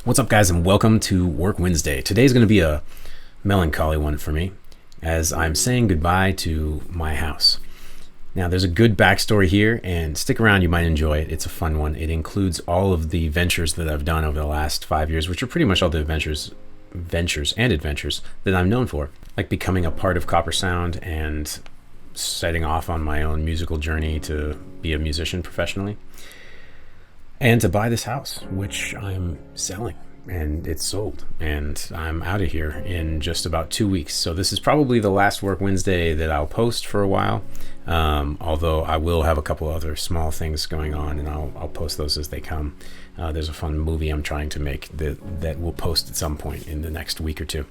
What's up, guys, and welcome to Work Wednesday. Today's going to be a melancholy one for me, as I'm saying goodbye to my house. Now, there's a good backstory here, and stick around, you might enjoy it. It's a fun one. It includes all of the ventures that I've done over the last 5 years, which are pretty much all the ventures and adventures that I'm known for, like becoming a part of Copper Sound and setting off on my own musical journey to be a musician professionally, and to buy this house, which I'm selling, and it's sold, and I'm out of here in just about 2 weeks. So this is probably the last Work Wednesday that I'll post for a while, although I will have a couple other small things going on, and I'll post those as they come. There's a fun movie I'm trying to make that will post at some point in the next week or two.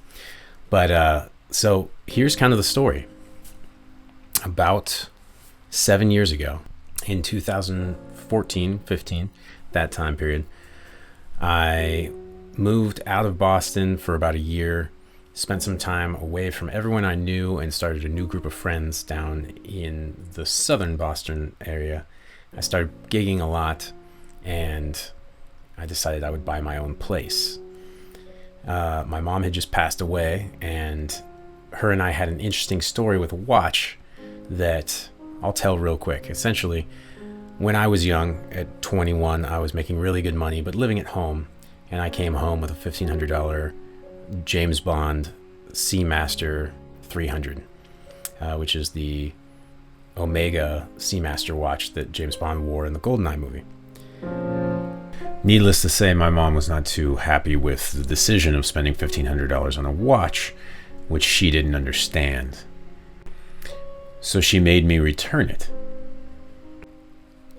But so here's kind of the story. About 7 years ago, in 2014, 15, that time period, I moved out of Boston for about a year, spent some time away from everyone I knew, and started a new group of friends down in the southern Boston area. I started gigging a lot, and I decided I would buy my own place. My mom had just passed away, and her and I had an interesting story with a watch that I'll tell real quick. Essentially, when I was young, at 21, I was making really good money, but living at home, and I came home with a $1,500 James Bond Seamaster 300, which is the Omega Seamaster watch that James Bond wore in the GoldenEye movie. Needless to say, my mom was not too happy with the decision of spending $1,500 on a watch, which she didn't understand. So she made me return it.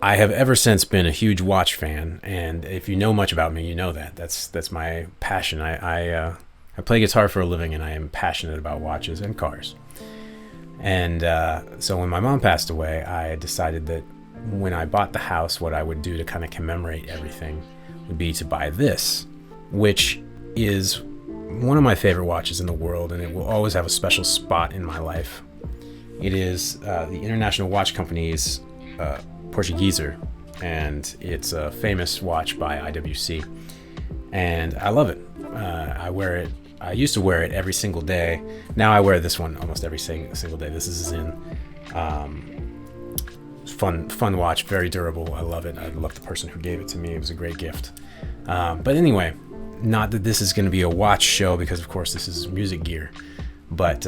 I have ever since been a huge watch fan, and if you know much about me, you know that's my passion. I play guitar for a living, and I am passionate about watches and cars. And so when my mom passed away, I decided that when I bought the house, what I would do to kind of commemorate everything would be to buy this, which is one of my favorite watches in the world, and it will always have a special spot in my life. It is the International Watch Company's Portuguese, and it's a famous watch by IWC, and I love it. I wear it. I used to wear it every single day. Now I wear this one almost every single day. This is in fun watch, very durable. I love it. I love the person who gave it to me. It was a great gift. But anyway, not that this is going to be a watch show, because of course this is music gear. But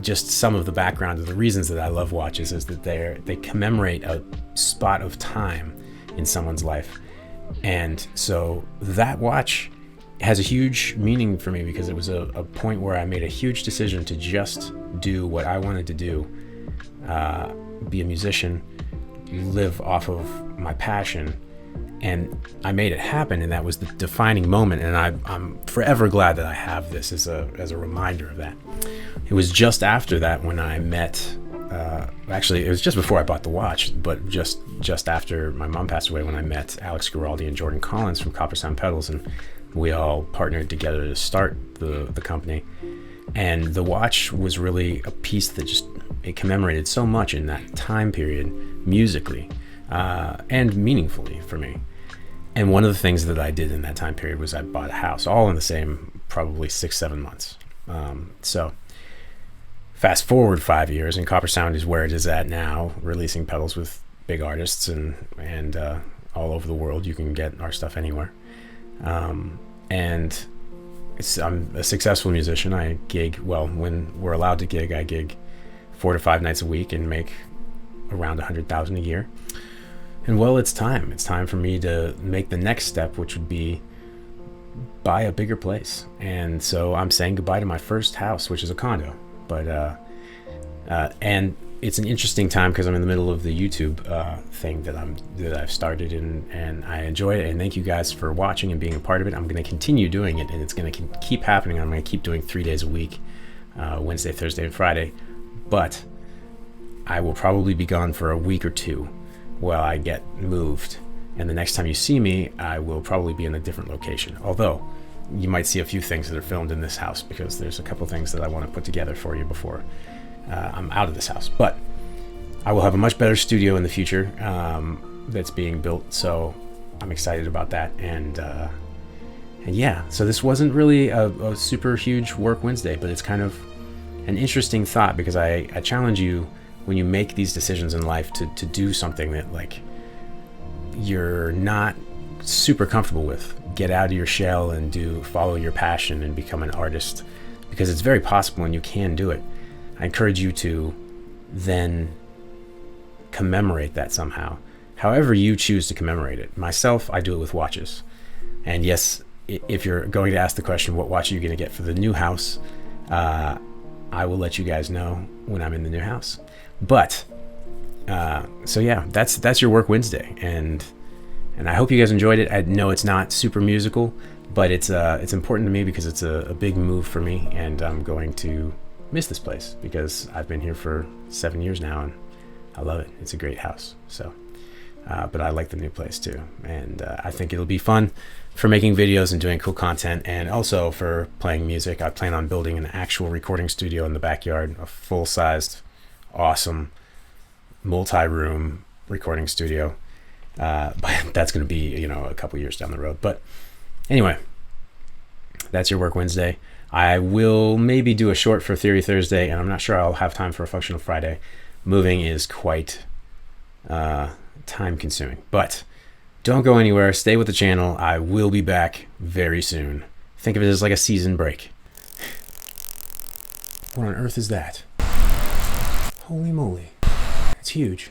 just some of the background of the reasons that I love watches is that they commemorate a spot of time in someone's life. And so that watch has a huge meaning for me, because it was a point where I made a huge decision to just do what I wanted to do, be a musician, live off of my passion. And I made it happen, and that was the defining moment. And I'm forever glad that I have this as a reminder of that. It was just after that when I met, actually it was just before I bought the watch, but just after my mom passed away, when I met Alex Giraldi and Jordan Collins from Copper Sound Pedals, and we all partnered together to start the company. And the watch was really a piece that it commemorated so much in that time period, musically and meaningfully for me. And one of the things that I did in that time period was I bought a house, all in the same probably 6-7 months. So fast forward 5 years, and Copper Sound is where it is at now, releasing pedals with big artists and all over the world. You can get our stuff anywhere. And I'm a successful musician. I gig, well, when we're allowed to gig, I gig 4 to 5 nights a week and make around $100,000 a year. And well, it's time. It's time for me to make the next step, which would be buy a bigger place. And so I'm saying goodbye to my first house, which is a condo. But and it's an interesting time because I'm in the middle of the YouTube thing that I've started, and I enjoy it. And thank you guys for watching and being a part of it. I'm going to continue doing it, and it's going to keep happening. I'm going to keep doing 3 days a week, Wednesday, Thursday, and Friday. But I will probably be gone for a week or two while I get moved. And the next time you see me, I will probably be in a different location. Although you might see a few things that are filmed in this house, because there's a couple things that I want to put together for you before I'm out of this house. But I will have a much better studio in the future that's being built, so I'm excited about that. And And yeah, so this wasn't really a super huge work Wednesday, but it's kind of an interesting thought, because I challenge you, when you make these decisions in life, to do something that like you're not super comfortable with. Get out of your shell and follow your passion and become an artist, because it's very possible and you can do it. I encourage you to then commemorate that somehow, however you choose to commemorate it. Myself, I do it with watches. And yes, if you're going to ask the question, what watch are you going to get for the new house? I will let you guys know when I'm in the new house. But so yeah, that's your work Wednesday, and I hope you guys enjoyed it. I know it's not super musical, but it's important to me because it's a big move for me, and I'm going to miss this place because I've been here for 7 years now, and I love it. It's a great house. So, but I like the new place too, and I think it'll be fun for making videos and doing cool content, and also for playing music. I plan on building an actual recording studio in the backyard, a full-sized, awesome, multi-room recording studio. But that's going to be, a couple years down the road. But anyway, that's your work Wednesday. I will maybe do a short for Theory Thursday, and I'm not sure I'll have time for a Functional Friday. Moving is quite time consuming, but don't go anywhere. Stay with the channel. I will be back very soon. Think of it as like a season break. What on earth is that? Holy moly. It's huge.